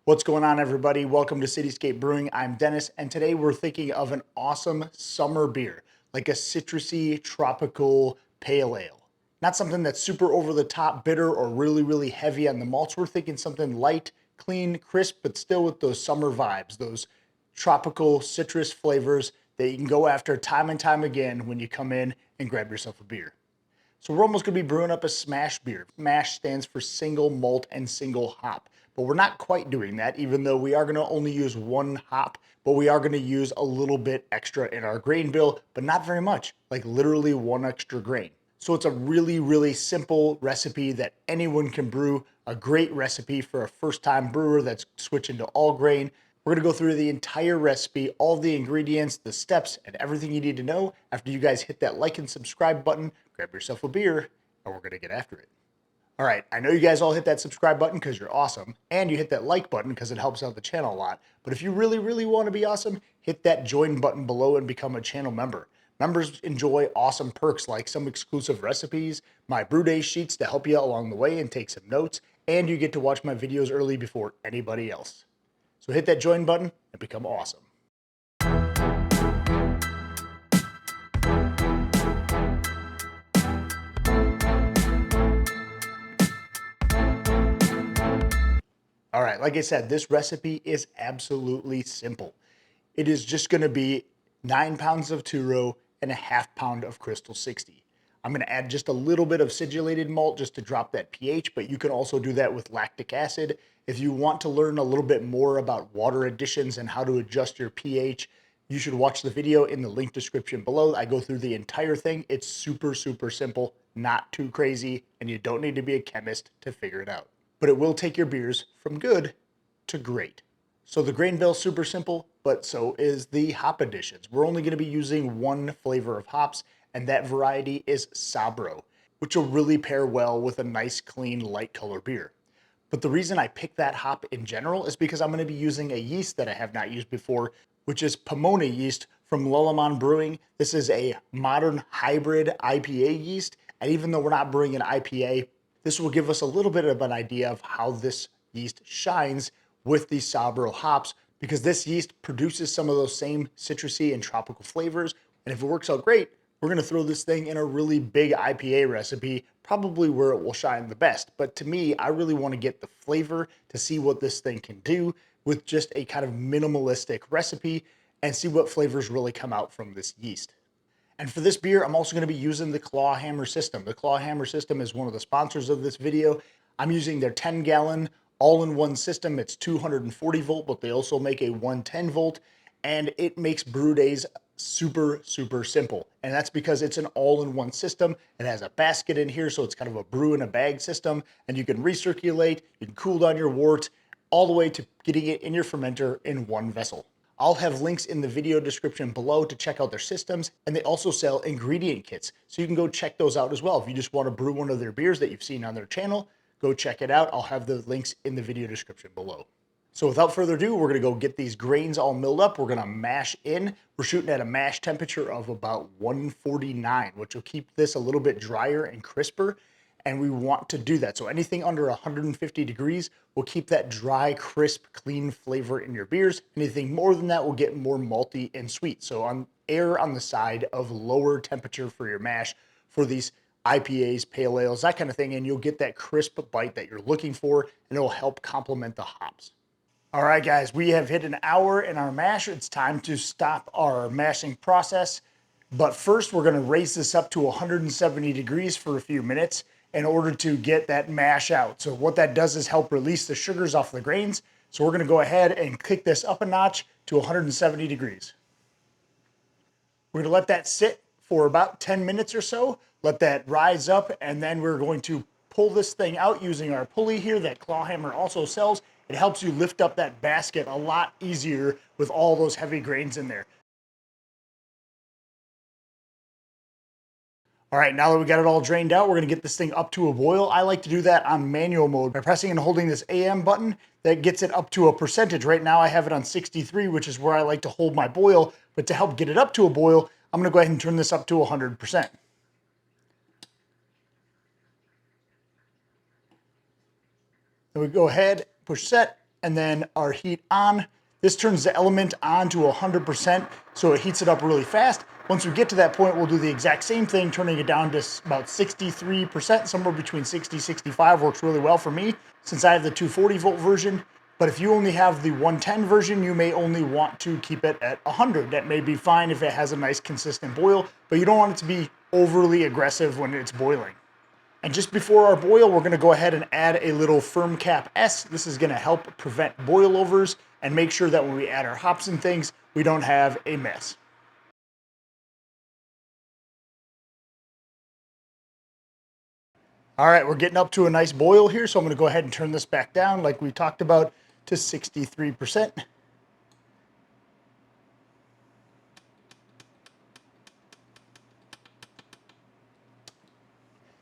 What's going on, everybody? Welcome to Cityscape Brewing. I'm Dennis, and today we're thinking of an awesome summer beer, like a citrusy, tropical pale ale. Not something that's super over the top bitter or really heavy on the malts. We're thinking something light, clean, crisp, but still with those summer vibes, those tropical citrus flavors that you can go after time and time again when you come in and grab yourself a beer. So we're almost gonna be brewing up a smash beer. Mash stands for single malt and single hop, but we're not quite doing that, even though we are gonna only use one hop, but we are gonna use a little bit extra in our grain bill, but not very much, like literally one extra grain. So it's a really simple recipe that anyone can brew, a great recipe for a first-time brewer that's switching to all grain. We're gonna go through the entire recipe, all the ingredients, the steps, and everything you need to know. After you guys hit that like and subscribe button, grab yourself a beer, and we're gonna get after it. All right, I know you guys all hit that subscribe button because you're awesome, and you hit that like button because it helps out the channel a lot. But if you really want to be awesome, hit that join button below and become a channel member. Members enjoy awesome perks like some exclusive recipes, my brew day sheets to help you along the way and take some notes, and you get to watch my videos early before anybody else. So hit that join button and become awesome. All right, like I said, this recipe is absolutely simple. It is just gonna be 9 pounds of two-row and a half pound of Crystal 60. I'm gonna add just a little bit of acidulated malt just to drop that pH, but you can also do that with lactic acid. If you want to learn a little bit more about water additions and how to adjust your pH, you should watch the video in the link description below. I go through the entire thing. It's super simple, not too crazy, and you don't need to be a chemist to figure it out. But it will take your beers from good to great. So the grain bill's super simple, but so is the hop additions. We're only gonna be using one flavor of hops, and that variety is Sabro, which will really pair well with a nice, clean, light color beer. But the reason I picked that hop in general is because I'm gonna be using a yeast that I have not used before, which is Pomona yeast from Brewing. This is a modern hybrid IPA yeast, and even though we're not brewing an IPA, this will give us a little bit of an idea of how this yeast shines with these Sabro hops, because this yeast produces some of those same citrusy and tropical flavors. And if it works out great, we're gonna throw this thing in a really big IPA recipe, probably where it will shine the best. But to me, I really wanna get the flavor to see what this thing can do with just a kind of minimalistic recipe and see what flavors really come out from this yeast. And for this beer, I'm also gonna be using the Claw Hammer system. The Claw Hammer system is one of the sponsors of this video. I'm using their 10-gallon all-in-one system. It's 240 volt, but they also make a 110 volt, and it makes brew days super simple. And that's because it's an all-in-one system. It has a basket in here, so it's kind of a brew in a bag system, and you can recirculate, you can cool down your wort, all the way to getting it in your fermenter in one vessel. I'll have links in the video description below to check out their systems, and they also sell ingredient kits, so you can go check those out as well. If you just want to brew one of their beers that you've seen on their channel, go check it out. I'll have the links in the video description below. So without further ado, we're gonna go get these grains all milled up. We're gonna mash in. We're shooting at a mash temperature of about 149, which will keep this a little bit drier and crisper. And we want to do that. So anything under 150 degrees will keep that dry, crisp, clean flavor in your beers. Anything more than that will get more malty and sweet. So err on the side of lower temperature for your mash for these IPAs, pale ales, that kind of thing, and you'll get that crisp bite that you're looking for, and it'll help complement the hops. All right, guys, we have hit an hour in our mash. It's time to stop our mashing process. But first, we're gonna raise this up to 170 degrees for a few minutes in order to get that mash out. So what that does is help release the sugars off the grains. So we're gonna go ahead and kick this up a notch to 170 degrees. We're gonna let that sit for about 10 minutes or so, let that rise up, and then we're going to pull this thing out using our pulley here that Claw Hammer also sells. It helps you lift up that basket a lot easier with all those heavy grains in there. All right, now that we got it all drained out, we're gonna get this thing up to a boil. I like to do that on manual mode by pressing and holding this AM button. That gets it up to a percentage. Right now I have it on 63, which is where I like to hold my boil. But to help get it up to a boil, I'm gonna go ahead and turn this up to 100%. Then we go ahead, push set, and then our heat on. This turns the element on to 100%, so it heats it up really fast. Once we get to that point, we'll do the exact same thing, turning it down to about 63%, somewhere between 60 and 65 works really well for me, since I have the 240 volt version. But if you only have the 110 version, you may only want to keep it at 100. That may be fine if it has a nice consistent boil, but you don't want it to be overly aggressive when it's boiling. And just before our boil, we're gonna go ahead and add a little firm cap S. This is gonna help prevent boilovers and make sure that when we add our hops and things, we don't have a mess. All right, we're getting up to a nice boil here, so I'm gonna go ahead and turn this back down like we talked about to 63%.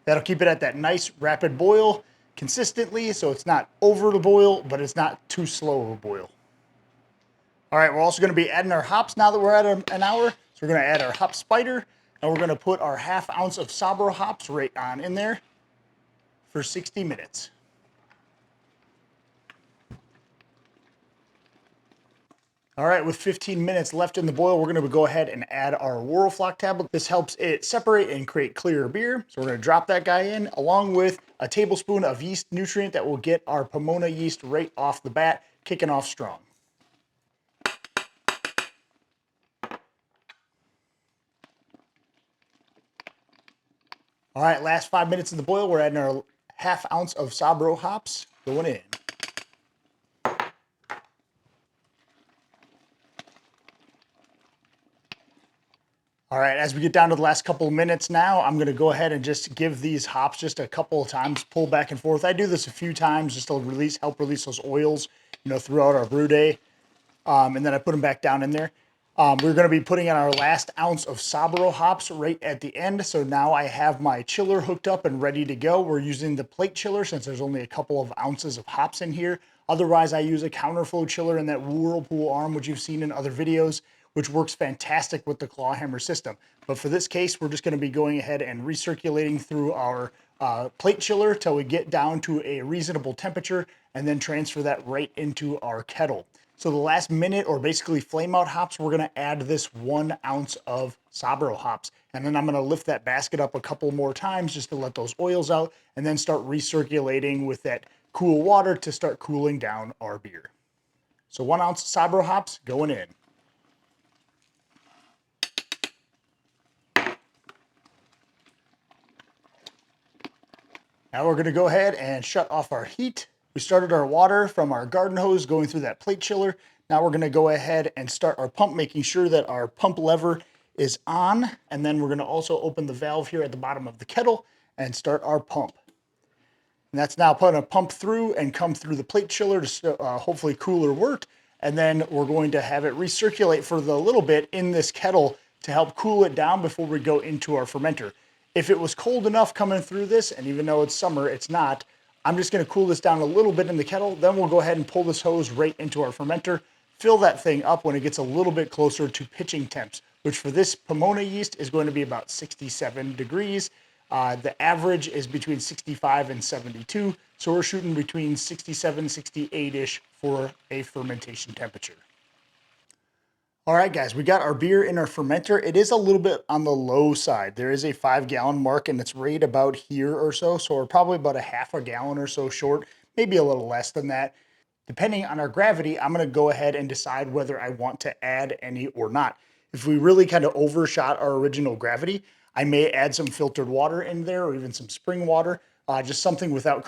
That'll keep it at that nice rapid boil consistently, so it's not over the boil, but it's not too slow of a boil. All right, we're also gonna be adding our hops now that we're at an hour. So we're gonna add our hop spider, and we're gonna put our 1/2 ounce of Sabro hops right on in there for 60 minutes. All right, with 15 minutes left in the boil, we're gonna go ahead and add our Whirlfloc Tablet. This helps it separate and create clearer beer. So we're gonna drop that guy in, along with a tablespoon of Yeast Nutrient that will get our Pomona yeast right off the bat, kicking off strong. All right, last 5 minutes in the boil, we're adding our 1/2 ounce of Sabro hops going in. All right, as we get down to the last couple of minutes now, I'm gonna go ahead and just give these hops just a couple of times, pull back and forth. I do this a few times just to help release those oils, throughout our brew day. And then I put them back down in there. We're gonna be putting in our last ounce of Sabro hops right at the end. So now I have my chiller hooked up and ready to go. We're using the plate chiller since there's only a couple of ounces of hops in here. Otherwise, I use a counterflow chiller in that Whirlpool arm, which you've seen in other videos, which works fantastic with the claw hammer system. But for this case, we're just gonna be going ahead and recirculating through our plate chiller till we get down to a reasonable temperature and then transfer that right into our kettle. So the last minute, or basically Flameout hops, we're gonna add this 1 ounce of Sabro hops. And then I'm gonna lift that basket up a couple more times just to let those oils out and then start recirculating with that cool water to start cooling down our beer. So 1 ounce Sabro hops going in. Now we're gonna go ahead and shut off our heat. We started our water from our garden hose going through that plate chiller. Now we're gonna go ahead and start our pump, making sure that our pump lever is on. And then we're gonna also open the valve here at the bottom of the kettle and start our pump. And that's now gonna pump through and come through the plate chiller to hopefully cooler wort. And then we're going to have it recirculate for a little bit in this kettle to help cool it down before we go into our fermenter. If it was cold enough coming through this, and even though it's summer, it's not, I'm just gonna cool this down a little bit in the kettle, then we'll go ahead and pull this hose right into our fermenter, fill that thing up when it gets a little bit closer to pitching temps, which for this Pomona yeast is going to be about 67 degrees. The average is between 65 and 72, so we're shooting between 67, 68-ish for a fermentation temperature. All right, guys, we got our beer in our fermenter. It is a little bit on the low side. There is a 5-gallon mark and it's right about here or so. So we're probably about a 1/2 gallon or so short, maybe a little less than that. Depending on our gravity, I'm gonna go ahead and decide whether I want to add any or not. If we really kind of overshot our original gravity, I may add some filtered water in there or even some spring water, just something without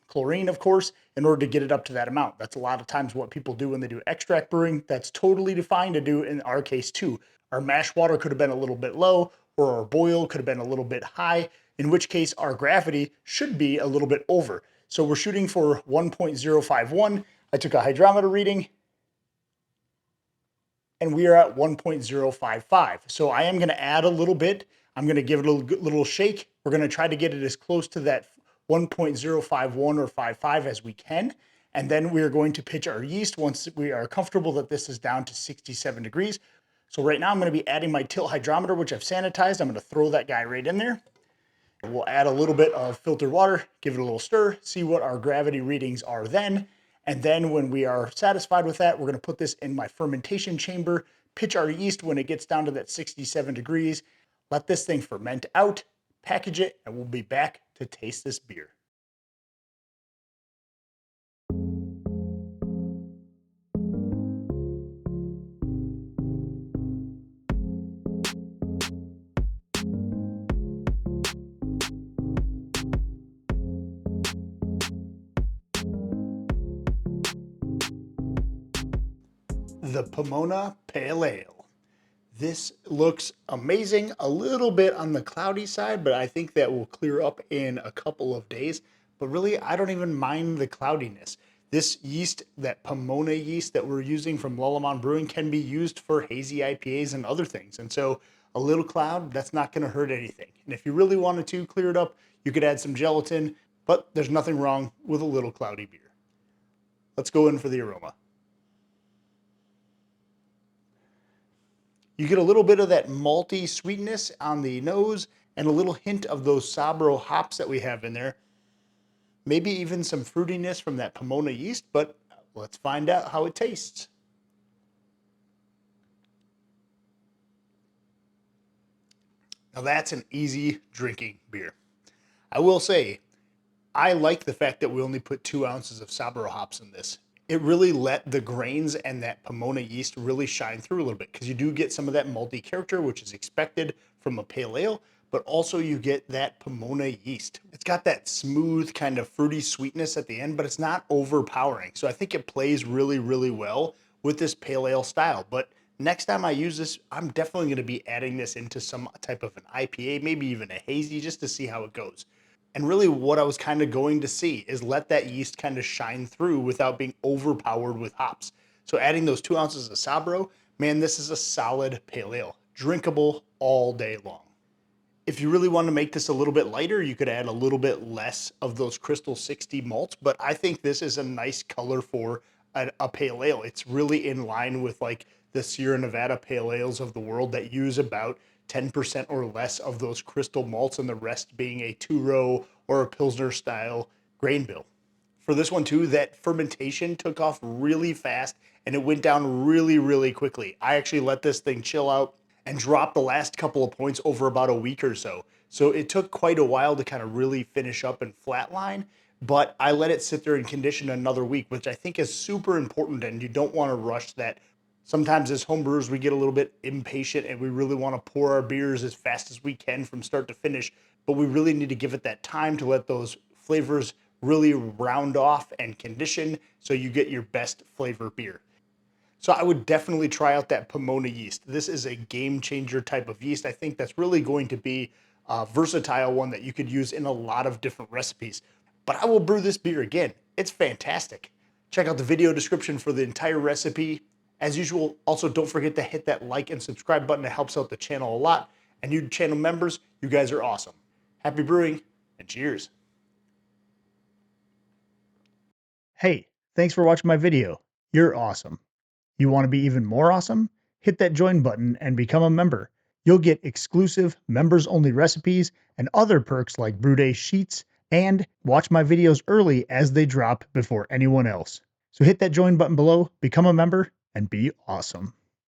chlorine, of course, in order to get it up to that amount. That's a lot of times what people do when they do extract brewing. That's totally fine to do in our case too. Our mash water could have been a little bit low, or our boil could have been a little bit high, in which case our gravity should be a little bit over. So we're shooting for 1.051. I took a hydrometer reading and we are at 1.055. So I am gonna add a little bit. I'm gonna give it a little shake. We're gonna try to get it as close to that 1.051 or 55 as we can. And then we are going to pitch our yeast once we are comfortable that this is down to 67 degrees. So right now I'm gonna be adding my tilt hydrometer, which I've sanitized. I'm gonna throw that guy right in there. We'll add a little bit of filtered water, give it a little stir, see what our gravity readings are then. And then when we are satisfied with that, we're gonna put this in my fermentation chamber, pitch our yeast when it gets down to that 67 degrees, let this thing ferment out, package it, and we'll be back to taste this beer. The Pomona Pale Ale. This looks amazing, a little bit on the cloudy side, but I think that will clear up in a couple of days. But really, I don't even mind the cloudiness. This yeast, that Pomona yeast that we're using from Lullamon Brewing, can be used for hazy IPAs and other things. And so a little cloud, that's not gonna hurt anything. And if you really wanted to clear it up, you could add some gelatin, but there's nothing wrong with a little cloudy beer. Let's go in for the aroma. You get a little bit of that malty sweetness on the nose and a little hint of those Sabro hops that we have in there. Maybe even some fruitiness from that Pomona yeast, but let's find out how it tastes. Now that's an easy drinking beer. I will say, I like the fact that we only put 2 ounces of Sabro hops in this. It really let the grains and that Pomona yeast really shine through a little bit, because you do get some of that malty character, which is expected from a pale ale, but also you get that Pomona yeast. It's got that smooth kind of fruity sweetness at the end, but it's not overpowering. So I think it plays really, really well with this pale ale style. But next time I use this, I'm definitely going to be adding this into some type of an IPA, maybe even a hazy, just to see how it goes. And really what I was kind of going to see is let that yeast kind of shine through without being overpowered with hops. So adding those 2 ounces of Sabro, man, this is a solid pale ale, drinkable all day long. If you really want to make this a little bit lighter, you could add a little bit less of those Crystal 60 malts, but I think this is a nice color for a pale ale. It's really in line with like the Sierra Nevada pale ales of the world that use about 10% or less of those crystal malts, and the rest being a two-row or a Pilsner style grain bill. For this one too, that fermentation took off really fast and it went down really, really quickly. I actually let this thing chill out and drop the last couple of points over about a week or so. So it took quite a while to kind of really finish up and flatline, but I let it sit there and condition another week, which I think is super important, and you don't want to rush that. Sometimes as homebrewers, we get a little bit impatient and we really want to pour our beers as fast as we can from start to finish, but we really need to give it that time to let those flavors really round off and condition so you get your best flavor beer. So I would definitely try out that Pomona yeast. This is a game changer type of yeast. I think that's really going to be a versatile one that you could use in a lot of different recipes. But I will brew this beer again. It's fantastic. Check out the video description for the entire recipe. As usual, also don't forget to hit that like and subscribe button. It helps out the channel a lot. And you channel members, you guys are awesome. Happy brewing and cheers. Hey, thanks for watching my video. You're awesome. You want to be even more awesome? Hit that join button and become a member. You'll get exclusive members-only recipes and other perks like brew day sheets, and watch my videos early as they drop before anyone else. So hit that join button below, become a member, and be awesome.